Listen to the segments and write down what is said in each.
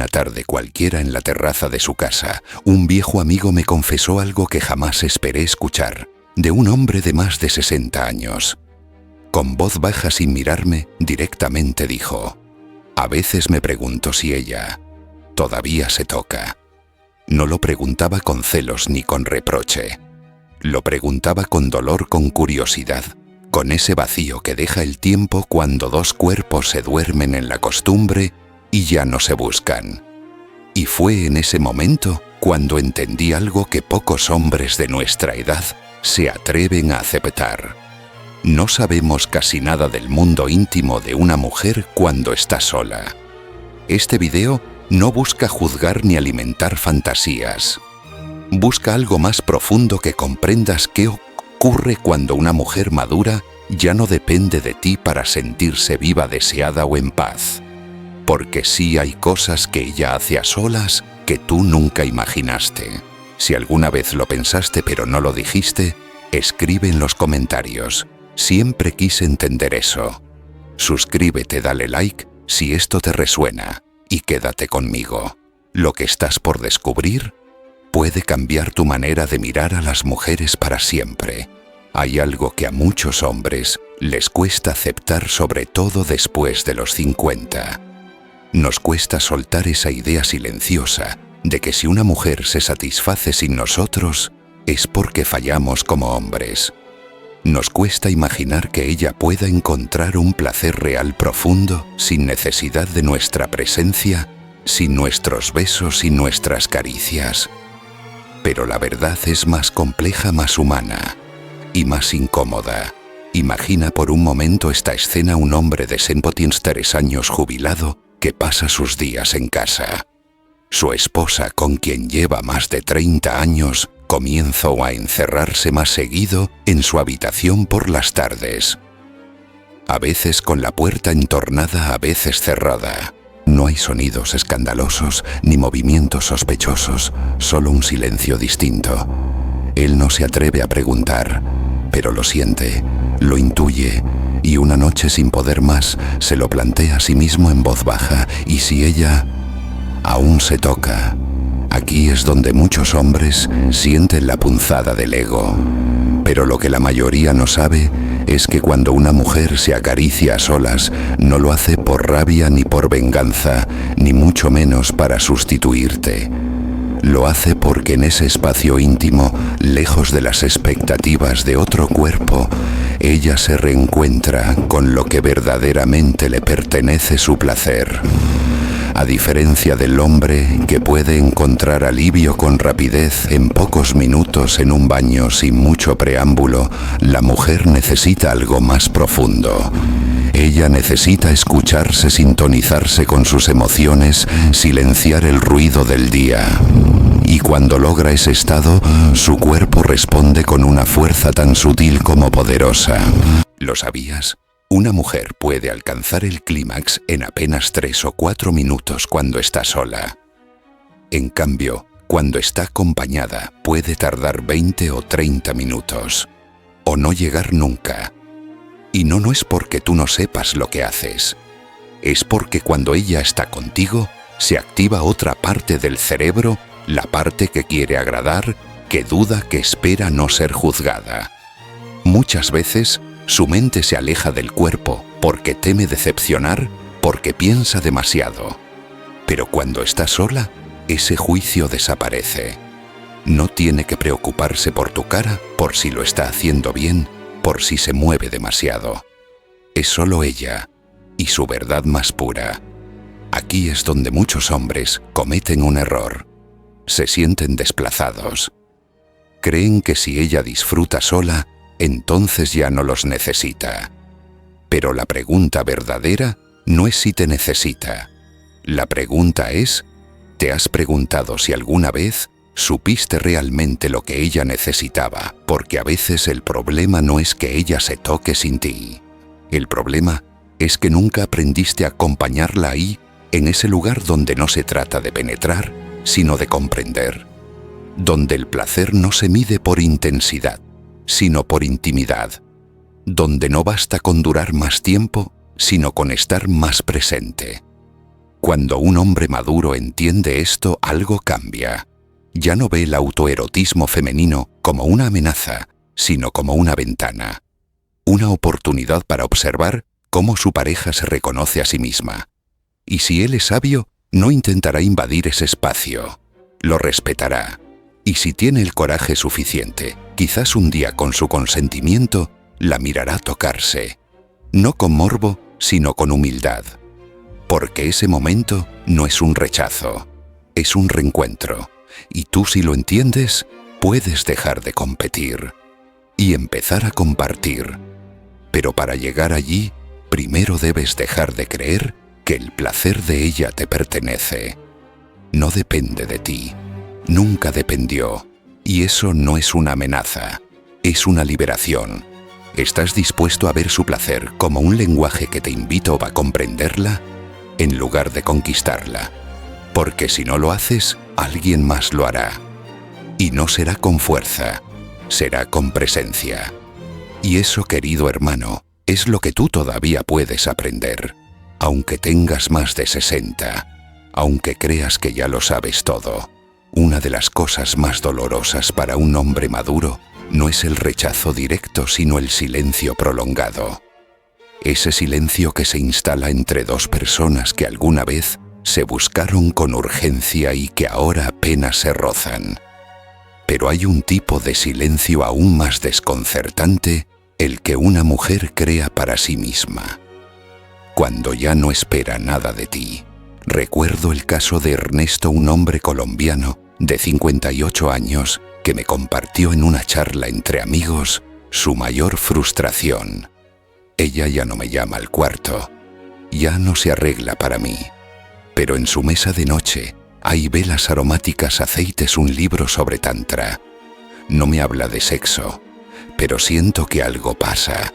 Una tarde cualquiera en la terraza de su casa, un viejo amigo me confesó algo que jamás esperé escuchar, de un hombre de más de 60 años. Con voz baja, sin mirarme, directamente dijo: «A veces me pregunto si ella todavía se toca». No lo preguntaba con celos ni con reproche. Lo preguntaba con dolor, con curiosidad, con ese vacío que deja el tiempo cuando dos cuerpos se duermen en la costumbre y ya no se buscan. Y fue en ese momento cuando entendí algo que pocos hombres de nuestra edad se atreven a aceptar. No sabemos casi nada del mundo íntimo de una mujer cuando está sola. Este video no busca juzgar ni alimentar fantasías. Busca algo más profundo, que comprendas qué ocurre cuando una mujer madura ya no depende de ti para sentirse viva, deseada o en paz. Porque sí hay cosas que ella hace a solas que tú nunca imaginaste. Si alguna vez lo pensaste pero no lo dijiste, escribe en los comentarios. Siempre quise entender eso. Suscríbete, dale like si esto te resuena y quédate conmigo. Lo que estás por descubrir puede cambiar tu manera de mirar a las mujeres para siempre. Hay algo que a muchos hombres les cuesta aceptar, sobre todo después de los 50. Nos cuesta soltar esa idea silenciosa de que si una mujer se satisface sin nosotros, es porque fallamos como hombres. Nos cuesta imaginar que ella pueda encontrar un placer real profundo sin necesidad de nuestra presencia, sin nuestros besos y nuestras caricias. Pero la verdad es más compleja, más humana y más incómoda. Imagina por un momento esta escena: un hombre de 73 años, jubilado, que pasa sus días en casa. Su esposa, con quien lleva más de 30 años, comienza a encerrarse más seguido en su habitación por las tardes. A veces con la puerta entornada, a veces cerrada. No hay sonidos escandalosos ni movimientos sospechosos, solo un silencio distinto. Él no se atreve a preguntar, pero lo siente, lo intuye, y una noche, sin poder más, se lo plantea a sí mismo en voz baja: ¿y si ella aún se toca? Aquí es donde muchos hombres sienten la punzada del ego. Pero lo que la mayoría no sabe es que cuando una mujer se acaricia a solas, no lo hace por rabia ni por venganza, ni mucho menos para sustituirte. Lo hace porque en ese espacio íntimo, lejos de las expectativas de otro cuerpo, ella se reencuentra con lo que verdaderamente le pertenece: su placer. A diferencia del hombre, que puede encontrar alivio con rapidez en pocos minutos en un baño sin mucho preámbulo, la mujer necesita algo más profundo. Ella necesita escucharse, sintonizarse con sus emociones, silenciar el ruido del día. Y cuando logra ese estado, su cuerpo responde con una fuerza tan sutil como poderosa. ¿Lo sabías? Una mujer puede alcanzar el clímax en apenas 3 o 4 minutos cuando está sola. En cambio, cuando está acompañada, puede tardar 20 o 30 minutos. O no llegar nunca. Y no es porque tú no sepas lo que haces. Es porque cuando ella está contigo, se activa otra parte del cerebro, la parte que quiere agradar, que duda, que espera no ser juzgada. Muchas veces, su mente se aleja del cuerpo porque teme decepcionar, porque piensa demasiado. Pero cuando está sola, ese juicio desaparece. No tiene que preocuparse por tu cara, por si lo está haciendo bien, por si se mueve demasiado. Es solo ella y su verdad más pura. Aquí es donde muchos hombres cometen un error. Se sienten desplazados. Creen que si ella disfruta sola, entonces ya no los necesita. Pero la pregunta verdadera no es si te necesita. La pregunta es: ¿te has preguntado si alguna vez supiste realmente lo que ella necesitaba? Porque a veces el problema no es que ella se toque sin ti. El problema es que nunca aprendiste a acompañarla ahí, en ese lugar donde no se trata de penetrar, sino de comprender. Donde el placer no se mide por intensidad, sino por intimidad. Donde no basta con durar más tiempo, sino con estar más presente. Cuando un hombre maduro entiende esto, algo cambia. Ya no ve el autoerotismo femenino como una amenaza, sino como una ventana. Una oportunidad para observar cómo su pareja se reconoce a sí misma. Y si él es sabio, no intentará invadir ese espacio. Lo respetará. Y si tiene el coraje suficiente, quizás un día con su consentimiento, la mirará tocarse. No con morbo, sino con humildad. Porque ese momento no es un rechazo, es un reencuentro. Y tú, si lo entiendes, puedes dejar de competir y empezar a compartir. Pero para llegar allí, primero debes dejar de creer que el placer de ella te pertenece. No depende de ti. Nunca dependió. Y eso no es una amenaza, es una liberación. ¿Estás dispuesto a ver su placer como un lenguaje que te invita a comprenderla, en lugar de conquistarla? Porque si no lo haces, alguien más lo hará. Y no será con fuerza, será con presencia. Y eso, querido hermano, es lo que tú todavía puedes aprender. Aunque tengas más de 60, aunque creas que ya lo sabes todo. Una de las cosas más dolorosas para un hombre maduro no es el rechazo directo, sino el silencio prolongado. Ese silencio que se instala entre dos personas que alguna vez se buscaron con urgencia y que ahora apenas se rozan. Pero hay un tipo de silencio aún más desconcertante, el que una mujer crea para sí misma. Cuando ya no espera nada de ti. Recuerdo el caso de Ernesto, un hombre colombiano de 58 años que me compartió en una charla entre amigos su mayor frustración. Ella ya no me llama al cuarto, ya no se arregla para mí, pero en su mesa de noche hay velas aromáticas, aceites, un libro sobre tantra. No me habla de sexo, pero siento que algo pasa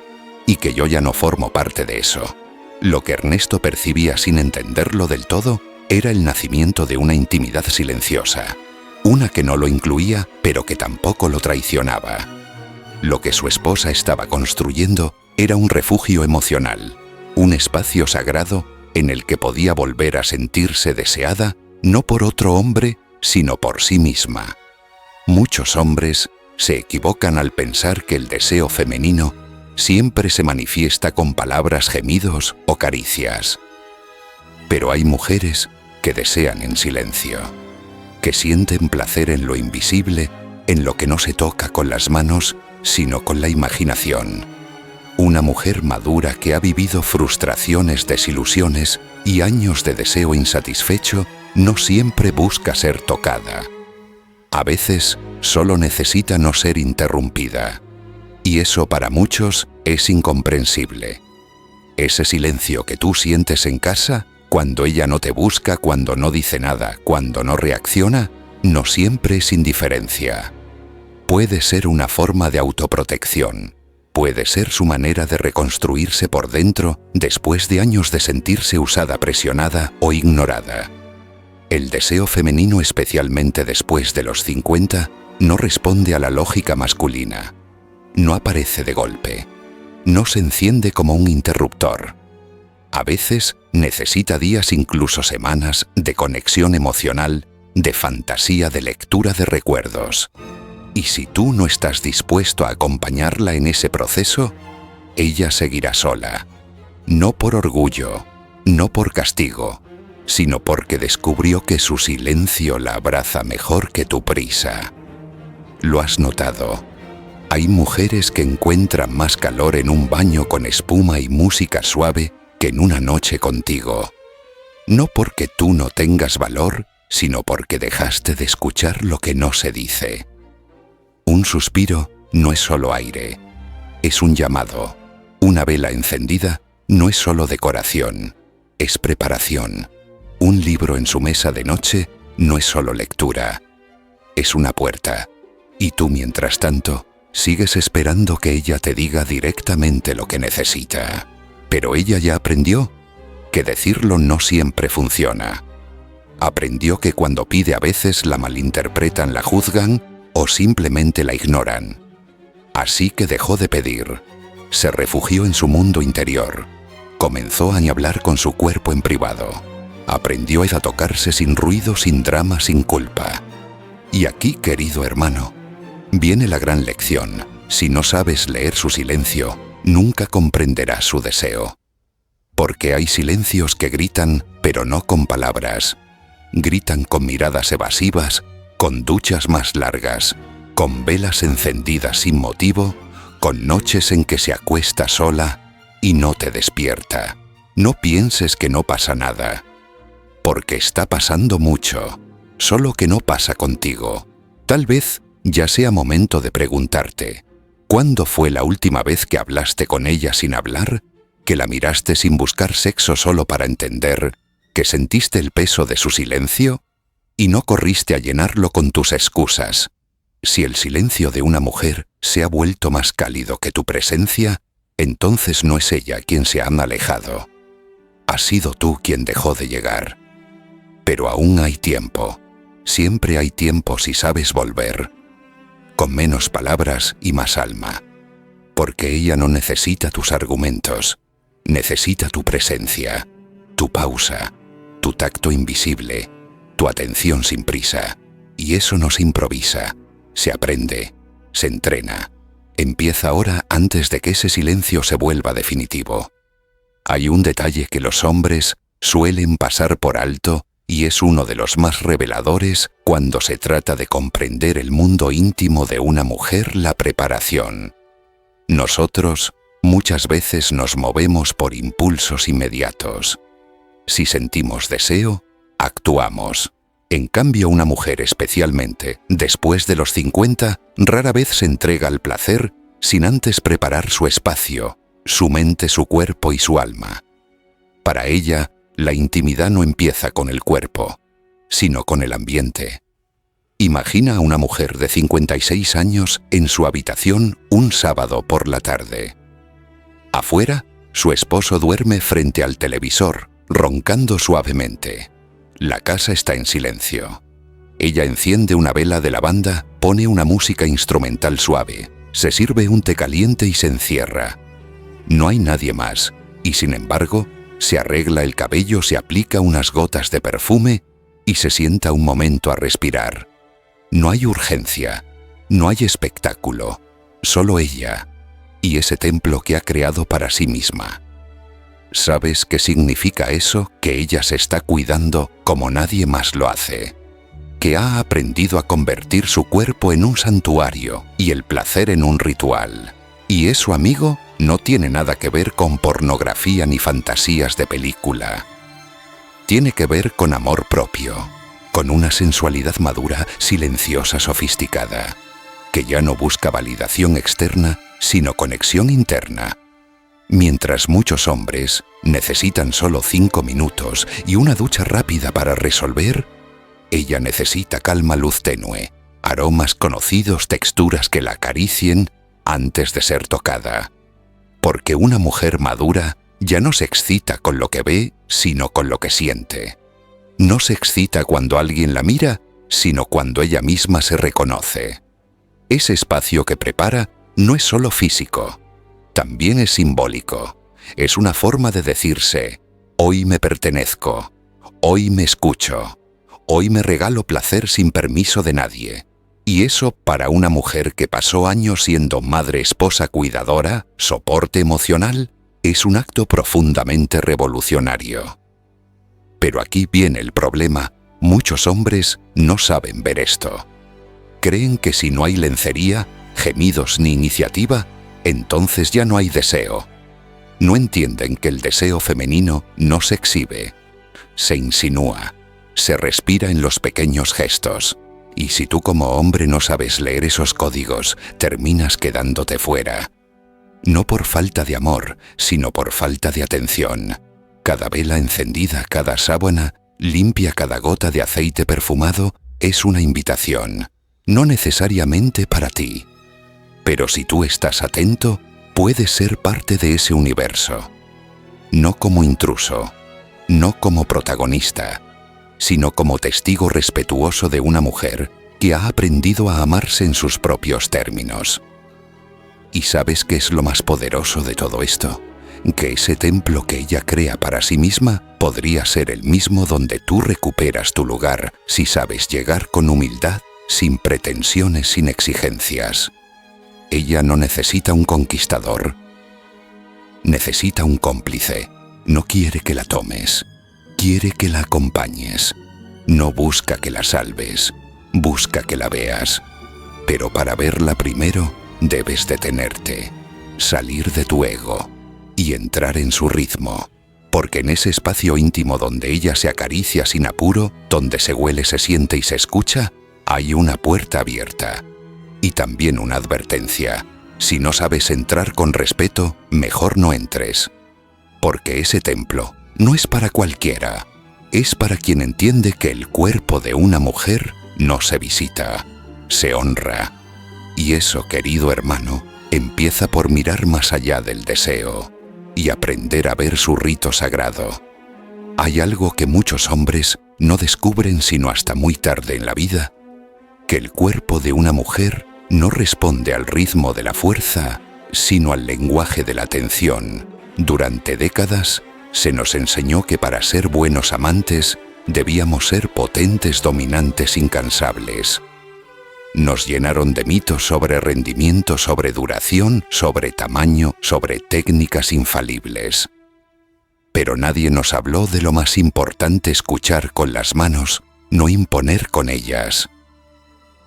y que yo ya no formo parte de eso. Lo que Ernesto percibía sin entenderlo del todo era el nacimiento de una intimidad silenciosa, una que no lo incluía, pero que tampoco lo traicionaba. Lo que su esposa estaba construyendo era un refugio emocional, un espacio sagrado en el que podía volver a sentirse deseada, no por otro hombre, sino por sí misma. Muchos hombres se equivocan al pensar que el deseo femenino siempre se manifiesta con palabras, gemidos o caricias. Pero hay mujeres que desean en silencio, que sienten placer en lo invisible, en lo que no se toca con las manos, sino con la imaginación. Una mujer madura que ha vivido frustraciones, desilusiones y años de deseo insatisfecho no siempre busca ser tocada. A veces solo necesita no ser interrumpida. Y eso para muchos es incomprensible. Ese silencio que tú sientes en casa, cuando ella no te busca, cuando no dice nada, cuando no reacciona, no siempre es indiferencia. Puede ser una forma de autoprotección. Puede ser su manera de reconstruirse por dentro después de años de sentirse usada, presionada o ignorada. El deseo femenino, especialmente después de los 50, no responde a la lógica masculina. No aparece de golpe. No se enciende como un interruptor. A veces necesita días, incluso semanas, de conexión emocional, de fantasía, de lectura de recuerdos. Y si tú no estás dispuesto a acompañarla en ese proceso, ella seguirá sola. No por orgullo, no por castigo, sino porque descubrió que su silencio la abraza mejor que tu prisa. ¿Lo has notado? Hay mujeres que encuentran más calor en un baño con espuma y música suave que en una noche contigo. No porque tú no tengas valor, sino porque dejaste de escuchar lo que no se dice. Un suspiro no es solo aire, es un llamado. Una vela encendida no es solo decoración, es preparación. Un libro en su mesa de noche no es solo lectura, es una puerta. Y tú, mientras tanto, sigues esperando que ella te diga directamente lo que necesita. Pero ella ya aprendió que decirlo no siempre funciona. Aprendió que cuando pide a veces la malinterpretan, la juzgan o simplemente la ignoran. Así que dejó de pedir. Se refugió en su mundo interior. Comenzó a hablar con su cuerpo en privado. Aprendió a tocarse sin ruido, sin drama, sin culpa. Y aquí, querido hermano, viene la gran lección. Si no sabes leer su silencio, nunca comprenderás su deseo. Porque hay silencios que gritan, pero no con palabras. Gritan con miradas evasivas, con duchas más largas, con velas encendidas sin motivo, con noches en que se acuesta sola y no te despierta. No pienses que no pasa nada, porque está pasando mucho, solo que no pasa contigo. Tal vez ya sea momento de preguntarte, ¿cuándo fue la última vez que hablaste con ella sin hablar? ¿Que la miraste sin buscar sexo solo para entender? ¿Que sentiste el peso de su silencio? Y no corriste a llenarlo con tus excusas. Si el silencio de una mujer se ha vuelto más cálido que tu presencia, entonces no es ella quien se ha alejado. Has sido tú quien dejó de llegar. Pero aún hay tiempo. Siempre hay tiempo si sabes volver. Con menos palabras y más alma. Porque ella no necesita tus argumentos. Necesita tu presencia, tu pausa, tu tacto invisible, tu atención sin prisa. Y eso no se improvisa. Se aprende, se entrena. Empieza ahora antes de que ese silencio se vuelva definitivo. Hay un detalle que los hombres suelen pasar por alto y es uno de los más reveladores cuando se trata de comprender el mundo íntimo de una mujer: la preparación. Nosotros muchas veces nos movemos por impulsos inmediatos. Si sentimos deseo, actuamos. En cambio, una mujer, especialmente después de los 50, rara vez se entrega al placer sin antes preparar su espacio, su mente, su cuerpo y su alma. Para ella, la intimidad no empieza con el cuerpo, sino con el ambiente. Imagina a una mujer de 56 años en su habitación un sábado por la tarde. Afuera, su esposo duerme frente al televisor, roncando suavemente. La casa está en silencio. Ella enciende una vela de lavanda, pone una música instrumental suave, se sirve un té caliente y se encierra. No hay nadie más, y sin embargo, se arregla el cabello, se aplica unas gotas de perfume y se sienta un momento a respirar. No hay urgencia, no hay espectáculo, solo ella y ese templo que ha creado para sí misma. ¿Sabes qué significa eso? Que ella se está cuidando como nadie más lo hace. Que ha aprendido a convertir su cuerpo en un santuario y el placer en un ritual. Y eso, amigo, no tiene nada que ver con pornografía ni fantasías de película. Tiene que ver con amor propio, con una sensualidad madura, silenciosa, sofisticada, que ya no busca validación externa, sino conexión interna. Mientras muchos hombres necesitan solo 5 minutos y una ducha rápida para resolver, ella necesita calma, luz tenue, aromas conocidos, texturas que la acaricien antes de ser tocada. Porque una mujer madura ya no se excita con lo que ve, sino con lo que siente. No se excita cuando alguien la mira, sino cuando ella misma se reconoce. Ese espacio que prepara no es solo físico, también es simbólico. Es una forma de decirse: hoy me pertenezco, hoy me escucho, hoy me regalo placer sin permiso de nadie. Y eso, para una mujer que pasó años siendo madre, esposa, cuidadora, soporte emocional, es un acto profundamente revolucionario. Pero aquí viene el problema: muchos hombres no saben ver esto. Creen que si no hay lencería, gemidos ni iniciativa, entonces ya no hay deseo. No entienden que el deseo femenino no se exhibe, se insinúa, se respira en los pequeños gestos. Y si tú como hombre no sabes leer esos códigos, terminas quedándote fuera. No por falta de amor, sino por falta de atención. Cada vela encendida, cada sábana limpia, cada gota de aceite perfumado es una invitación, no necesariamente para ti. Pero si tú estás atento, puedes ser parte de ese universo. No como intruso, no como protagonista, sino como testigo respetuoso de una mujer que ha aprendido a amarse en sus propios términos. ¿Y sabes qué es lo más poderoso de todo esto? que ese templo que ella crea para sí misma podría ser el mismo donde tú recuperas tu lugar si sabes llegar con humildad, sin pretensiones, sin exigencias. Ella no necesita un conquistador, necesita un cómplice. No quiere que la tomes, quiere que la acompañes. No busca que la salves, busca que la veas. Pero para verla primero, debes detenerte, salir de tu ego y entrar en su ritmo. Porque en ese espacio íntimo donde ella se acaricia sin apuro, donde se huele, se siente y se escucha, hay una puerta abierta. Y también una advertencia. Si no sabes entrar con respeto, mejor no entres. Porque ese templo no es para cualquiera. Es para quien entiende que el cuerpo de una mujer no se visita, se honra. Y eso, querido hermano, empieza por mirar más allá del deseo y aprender a ver su rito sagrado. Hay algo que muchos hombres no descubren sino hasta muy tarde en la vida, que el cuerpo de una mujer no responde al ritmo de la fuerza, sino al lenguaje de la atención. Durante décadas se nos enseñó que para ser buenos amantes debíamos ser potentes dominantes incansables. Nos llenaron de mitos sobre rendimiento, sobre duración, sobre tamaño, sobre técnicas infalibles. Pero nadie nos habló de lo más importante: escuchar con las manos, no imponer con ellas.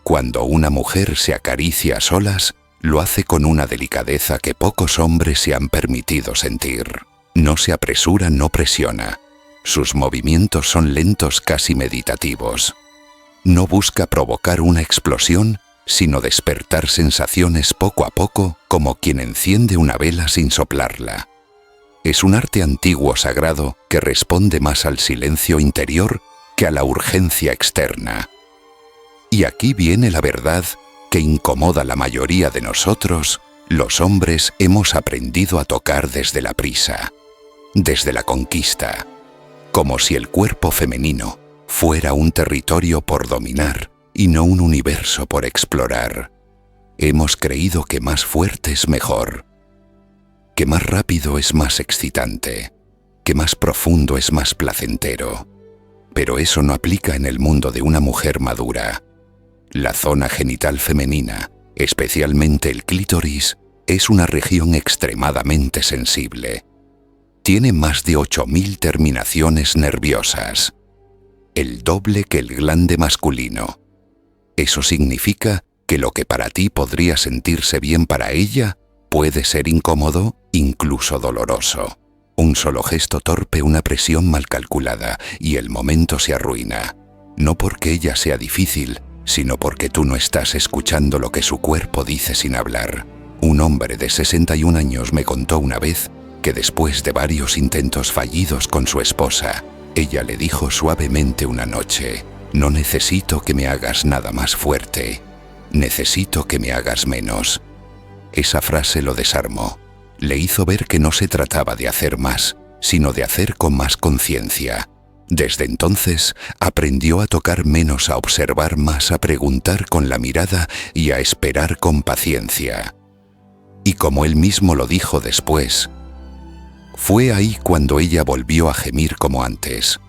Cuando una mujer se acaricia a solas, lo hace con una delicadeza que pocos hombres se han permitido sentir. No se apresura, no presiona. Sus movimientos son lentos, casi meditativos. No busca provocar una explosión, sino despertar sensaciones poco a poco, como quien enciende una vela sin soplarla. Es un arte antiguo sagrado que responde más al silencio interior que a la urgencia externa. Y aquí viene la verdad que incomoda a la mayoría de nosotros. Los hombres hemos aprendido a tocar desde la prisa, desde la conquista, como si el cuerpo femenino fuera un territorio por dominar y no un universo por explorar. Hemos creído que más fuerte es mejor, que más rápido es más excitante, que más profundo es más placentero. Pero eso no aplica en el mundo de una mujer madura. La zona genital femenina, especialmente el clítoris, es una región extremadamente sensible. Tiene más de 8000 terminaciones nerviosas, el doble que el glande masculino. Eso significa que lo que para ti podría sentirse bien para ella puede ser incómodo, incluso doloroso. Un solo gesto torpe, una presión mal calculada, y el momento se arruina. No porque ella sea difícil, sino porque tú no estás escuchando lo que su cuerpo dice sin hablar. Un hombre de 61 años me contó una vez que después de varios intentos fallidos con su esposa, ella le dijo suavemente una noche: «No necesito que me hagas nada más fuerte, necesito que me hagas menos». Esa frase lo desarmó. Le hizo ver que no se trataba de hacer más, sino de hacer con más conciencia. Desde entonces aprendió a tocar menos, a observar más, a preguntar con la mirada y a esperar con paciencia. Y como él mismo lo dijo después, fue ahí cuando ella volvió a gemir como antes.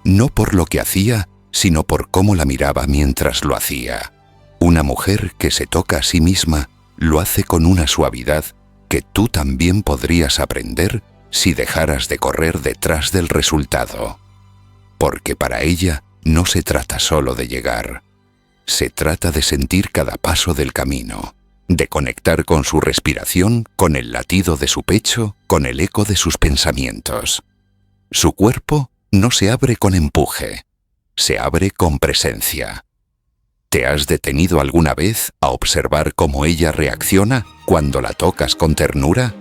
No por lo que hacía, sino por cómo la miraba mientras lo hacía. Una mujer que se toca a sí misma lo hace con una suavidad que tú también podrías aprender si dejaras de correr detrás del resultado. Porque para ella no se trata solo de llegar. Se trata de sentir cada paso del camino, de conectar con su respiración, con el latido de su pecho, con el eco de sus pensamientos. Su cuerpo no se abre con empuje, se abre con presencia. ¿Te has detenido alguna vez a observar cómo ella reacciona cuando la tocas con ternura?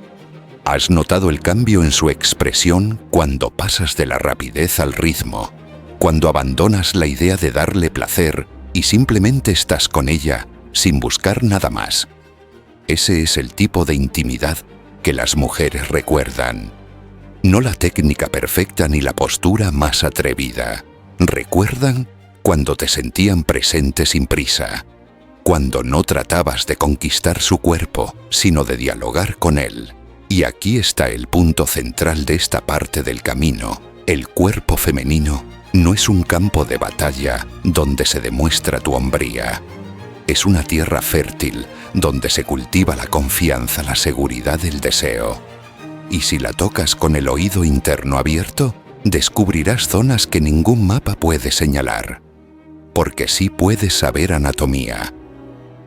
¿Has notado el cambio en su expresión cuando pasas de la rapidez al ritmo, cuando abandonas la idea de darle placer y simplemente estás con ella sin buscar nada más? Ese es el tipo de intimidad que las mujeres recuerdan. No la técnica perfecta ni la postura más atrevida. Recuerdan cuando te sentían presente sin prisa, cuando no tratabas de conquistar su cuerpo, sino de dialogar con él, Y aquí está el punto central de esta parte del camino. El cuerpo femenino no es un campo de batalla donde se demuestra tu hombría. Es una tierra fértil donde se cultiva la confianza, la seguridad, el deseo. Y si la tocas con el oído interno abierto, descubrirás zonas que ningún mapa puede señalar. Porque sí puedes saber anatomía,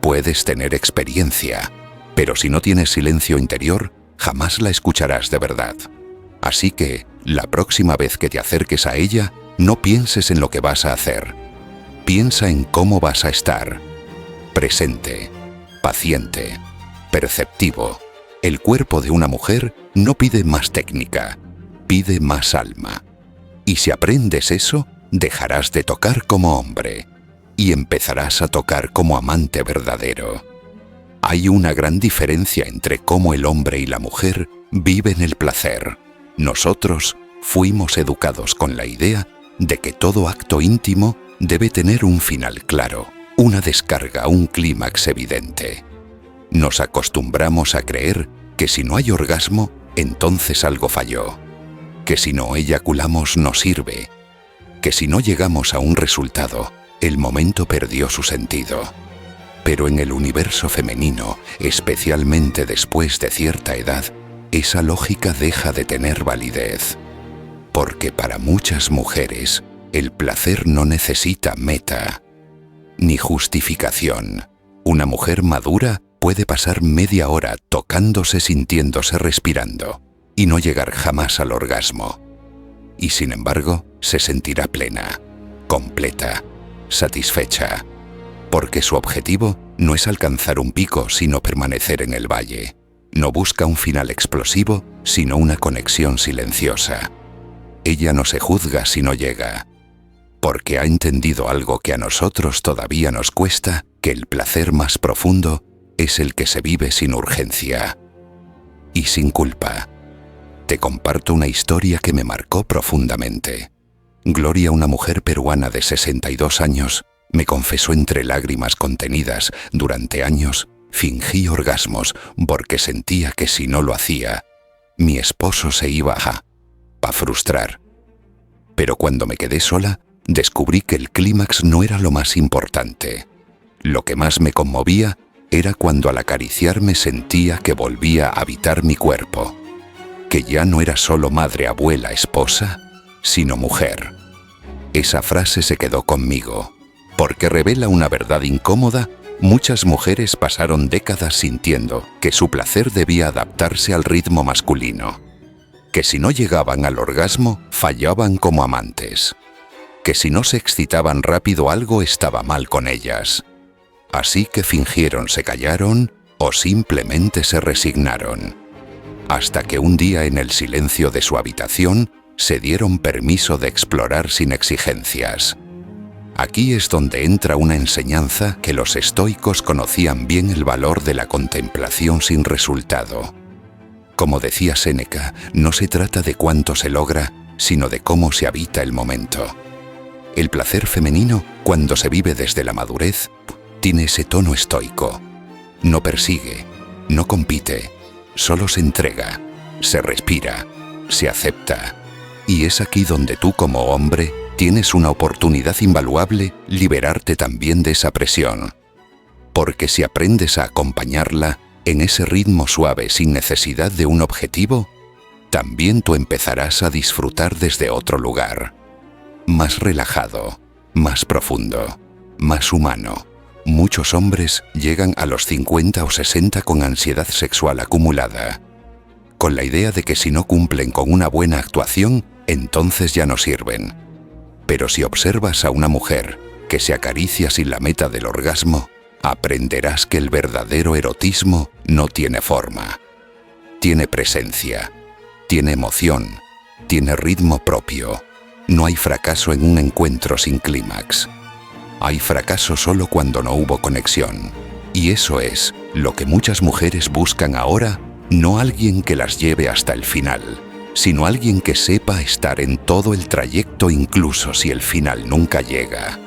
puedes tener experiencia, pero si no tienes silencio interior, jamás la escucharás de verdad. Así que, la próxima vez que te acerques a ella, no pienses en lo que vas a hacer. Piensa en cómo vas a estar. Presente, paciente, perceptivo. El cuerpo de una mujer no pide más técnica, pide más alma. Y si aprendes eso, dejarás de tocar como hombre y empezarás a tocar como amante verdadero. Hay una gran diferencia entre cómo el hombre y la mujer viven el placer. Nosotros fuimos educados con la idea de que todo acto íntimo debe tener un final claro, una descarga, un clímax evidente. Nos acostumbramos a creer que si no hay orgasmo, entonces algo falló, que si no eyaculamos no sirve, que si no llegamos a un resultado, el momento perdió su sentido. Pero en el universo femenino, especialmente después de cierta edad, esa lógica deja de tener validez. Porque para muchas mujeres, el placer no necesita meta, ni justificación. Una mujer madura puede pasar media hora tocándose, sintiéndose, respirando, y no llegar jamás al orgasmo. Y sin embargo, se sentirá plena, completa, satisfecha, porque su objetivo no es alcanzar un pico, sino permanecer en el valle. No busca un final explosivo, sino una conexión silenciosa. Ella no se juzga si no llega, porque ha entendido algo que a nosotros todavía nos cuesta, que el placer más profundo es el que se vive sin urgencia y sin culpa. Te comparto una historia que me marcó profundamente. Gloria, una mujer peruana de 62 años, me confesó entre lágrimas contenidas: durante años fingí orgasmos porque sentía que si no lo hacía, mi esposo se iba a frustrar. Pero cuando me quedé sola, descubrí que el clímax no era lo más importante. Lo que más me conmovía era cuando al acariciarme sentía que volvía a habitar mi cuerpo, que ya no era solo madre, abuela, esposa, sino mujer. Esa frase se quedó conmigo, porque revela una verdad incómoda. Muchas mujeres pasaron décadas sintiendo que su placer debía adaptarse al ritmo masculino, que si no llegaban al orgasmo, fallaban como amantes, que si no se excitaban rápido algo estaba mal con ellas. Así que fingieron, se callaron o simplemente se resignaron. Hasta que un día, en el silencio de su habitación, se dieron permiso de explorar sin exigencias. Aquí es donde entra una enseñanza que los estoicos conocían bien: el valor de la contemplación sin resultado. Como decía Séneca, no se trata de cuánto se logra, sino de cómo se habita el momento. El placer femenino, cuando se vive desde la madurez, tiene ese tono estoico. No persigue, no compite, solo se entrega, se respira, se acepta. Y es aquí donde tú, como hombre, tienes una oportunidad invaluable: liberarte también de esa presión. Porque si aprendes a acompañarla en ese ritmo suave sin necesidad de un objetivo, también tú empezarás a disfrutar desde otro lugar. Más relajado, más profundo, más humano. Muchos hombres llegan a los 50 o 60 con ansiedad sexual acumulada, con la idea de que si no cumplen con una buena actuación, entonces ya no sirven. Pero si observas a una mujer que se acaricia sin la meta del orgasmo, aprenderás que el verdadero erotismo no tiene forma. Tiene presencia, tiene emoción, tiene ritmo propio. No hay fracaso en un encuentro sin clímax. Hay fracaso solo cuando no hubo conexión. Y eso es lo que muchas mujeres buscan ahora: no alguien que las lleve hasta el final, sino alguien que sepa estar en todo el trayecto, incluso si el final nunca llega.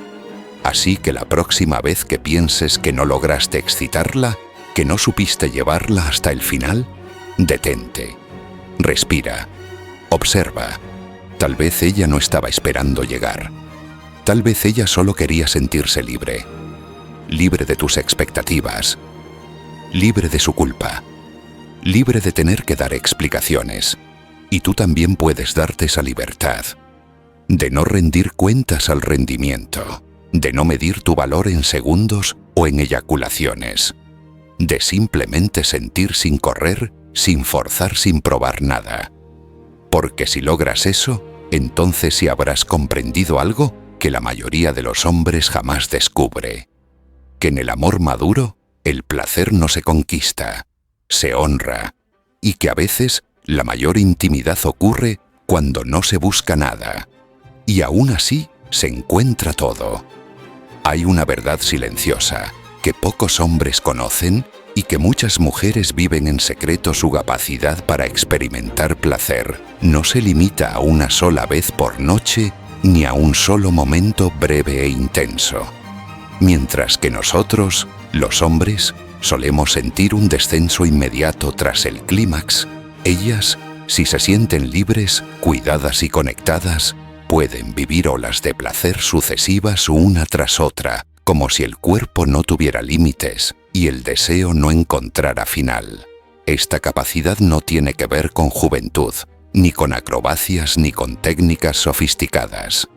Así que la próxima vez que pienses que no lograste excitarla, que no supiste llevarla hasta el final, Detente. Respira. Observa. Tal vez ella no estaba esperando llegar. Tal vez ella solo quería sentirse libre. Libre de tus expectativas. Libre de su culpa. Libre de tener que dar explicaciones. Y tú también puedes darte esa libertad. De no rendir cuentas al rendimiento. De no medir tu valor en segundos o en eyaculaciones. De simplemente sentir sin correr, sin forzar, sin probar nada. Porque si logras eso, entonces sí habrás comprendido algo que la mayoría de los hombres jamás descubre. Que en el amor maduro, el placer no se conquista, se honra, y que a veces la mayor intimidad ocurre cuando no se busca nada, y aún así se encuentra todo. Hay una verdad silenciosa que pocos hombres conocen y que muchas mujeres viven en secreto. Su capacidad para experimentar placer no se limita a una sola vez por noche ni a un solo momento breve e intenso. Mientras que nosotros, los hombres, solemos sentir un descenso inmediato tras el clímax, ellas, si se sienten libres, cuidadas y conectadas, pueden vivir olas de placer sucesivas una tras otra, como si el cuerpo no tuviera límites y el deseo no encontrara final. Esta capacidad no tiene que ver con juventud, ni con acrobacias ni con técnicas sofisticadas.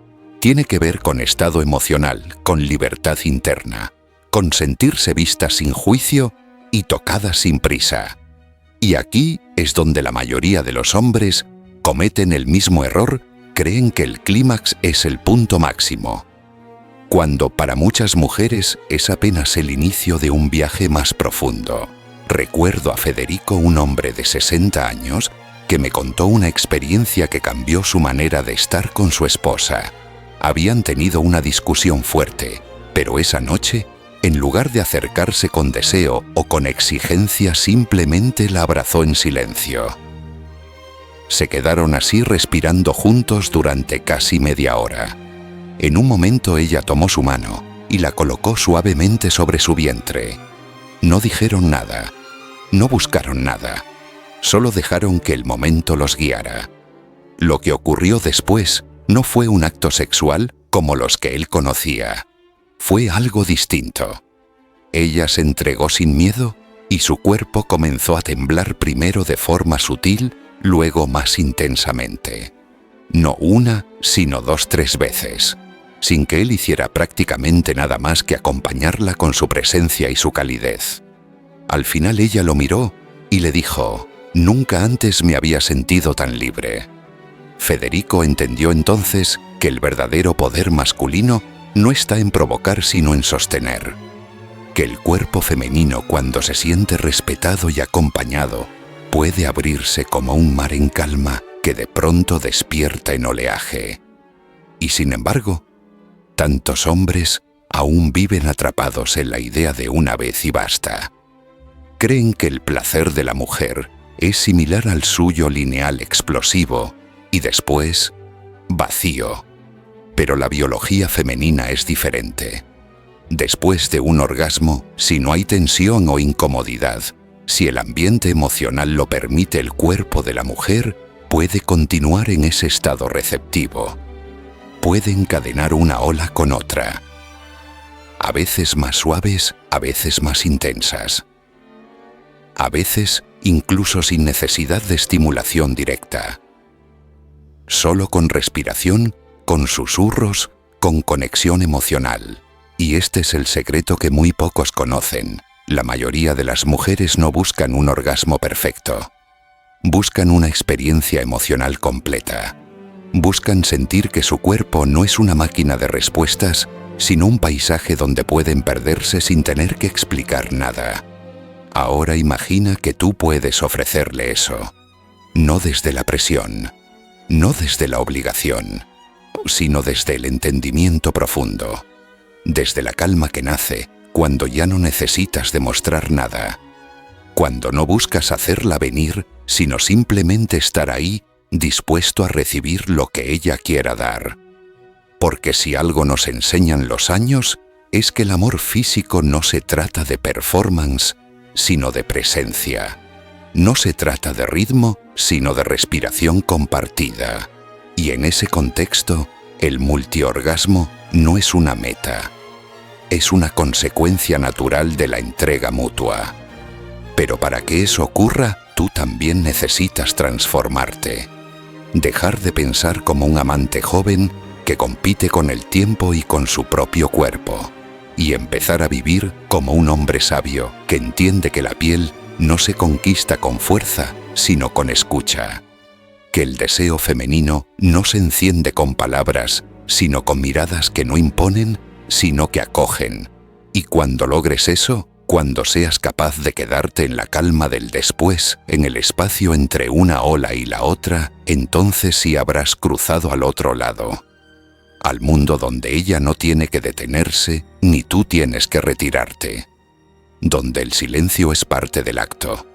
Tiene que ver con estado emocional, con libertad interna, con sentirse vistas sin juicio y tocadas sin prisa. Y aquí es donde la mayoría de los hombres cometen el mismo error. Creen que el clímax es el punto máximo, cuando para muchas mujeres es apenas el inicio de un viaje más profundo. Recuerdo a Federico, un hombre de 60 años, que me contó una experiencia que cambió su manera de estar con su esposa. Habían tenido una discusión fuerte, pero esa noche, en lugar de acercarse con deseo o con exigencia, simplemente la abrazó en silencio. Se quedaron así respirando juntos durante casi media hora. En un momento ella tomó su mano y la colocó suavemente sobre su vientre. No dijeron nada, no buscaron nada, solo dejaron que el momento los guiara. Lo que ocurrió después no fue un acto sexual como los que él conocía. Fue algo distinto. Ella se entregó sin miedo y su cuerpo comenzó a temblar, primero de forma sutil, luego más intensamente. No una, sino 2-3 veces, sin que él hiciera prácticamente nada más que acompañarla con su presencia y su calidez. Al final ella lo miró y le dijo: «Nunca antes me había sentido tan libre». Federico entendió entonces que el verdadero poder masculino no está en provocar sino en sostener. Que el cuerpo femenino, cuando se siente respetado y acompañado, puede abrirse como un mar en calma que de pronto despierta en oleaje. Y sin embargo, tantos hombres aún viven atrapados en la idea de una vez y basta. Creen que el placer de la mujer es similar al suyo, lineal, explosivo, y después vacío. Pero la biología femenina es diferente. Después de un orgasmo, si no hay tensión o incomodidad, si el ambiente emocional lo permite, el cuerpo de la mujer puede continuar en ese estado receptivo. Puede encadenar una ola con otra. A veces más suaves, a veces más intensas. A veces incluso sin necesidad de estimulación directa. Solo con respiración, con susurros, con conexión emocional. Y este es el secreto que muy pocos conocen. La mayoría de las mujeres no buscan un orgasmo perfecto. Buscan una experiencia emocional completa. Buscan sentir que su cuerpo no es una máquina de respuestas, sino un paisaje donde pueden perderse sin tener que explicar nada. Ahora imagina que tú puedes ofrecerle eso. No desde la presión, no desde la obligación, sino desde el entendimiento profundo. Desde la calma que nace cuando ya no necesitas demostrar nada. Cuando no buscas hacerla venir, sino simplemente estar ahí, dispuesto a recibir lo que ella quiera dar. Porque si algo nos enseñan los años, es que el amor físico no se trata de performance, sino de presencia. no se trata de ritmo, sino de respiración compartida. Y en ese contexto, el multiorgasmo no es una meta. Es una consecuencia natural de la entrega mutua. Pero para que eso ocurra, tú también necesitas transformarte. Dejar de pensar como un amante joven que compite con el tiempo y con su propio cuerpo. Y empezar a vivir como un hombre sabio que entiende que la piel no se conquista con fuerza, sino con escucha. Que el deseo femenino no se enciende con palabras, sino con miradas que no imponen, sino que acogen. Y cuando logres eso, cuando seas capaz de quedarte en la calma del después, en el espacio entre una ola y la otra, entonces sí habrás cruzado al otro lado. Al mundo donde ella no tiene que detenerse, ni tú tienes que retirarte. Donde el silencio es parte del acto.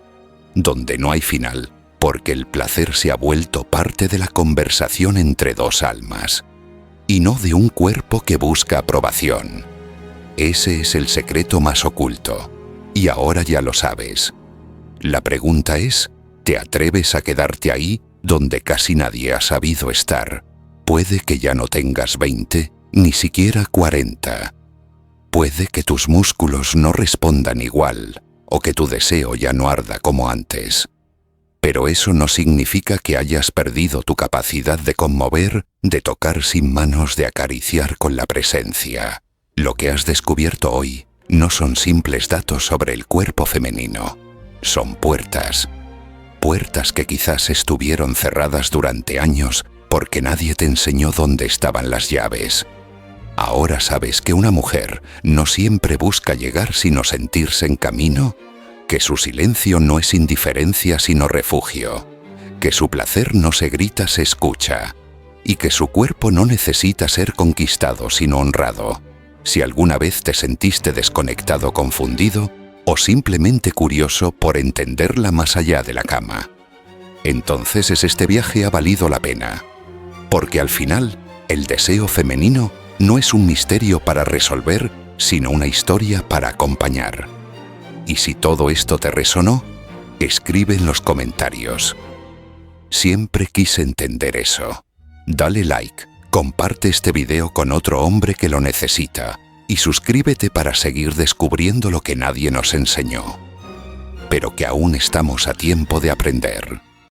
Donde no hay final, porque el placer se ha vuelto parte de la conversación entre dos almas. Y no de un cuerpo que busca aprobación. Ese es el secreto más oculto. Y ahora ya lo sabes. La pregunta es, ¿te atreves a quedarte ahí donde casi nadie ha sabido estar? Puede que ya no tengas 20, ni siquiera 40. Puede que tus músculos no respondan igual, o que tu deseo ya no arda como antes. Pero eso no significa que hayas perdido tu capacidad de conmover, de tocar sin manos, de acariciar con la presencia. Lo que has descubierto hoy no son simples datos sobre el cuerpo femenino. Son puertas. Puertas que quizás estuvieron cerradas durante años porque nadie te enseñó dónde estaban las llaves. Ahora sabes que una mujer no siempre busca llegar sino sentirse en camino, que su silencio no es indiferencia sino refugio, que su placer no se grita, se escucha, y que su cuerpo no necesita ser conquistado sino honrado. Si alguna vez te sentiste desconectado, confundido, o simplemente curioso por entenderla más allá de la cama, entonces este viaje ha valido la pena. Porque al final, el deseo femenino no es un misterio para resolver, sino una historia para acompañar. Y si todo esto te resonó, escribe en los comentarios. Siempre quise entender eso. Dale like, comparte este video con otro hombre que lo necesita y suscríbete para seguir descubriendo lo que nadie nos enseñó, pero que aún estamos a tiempo de aprender.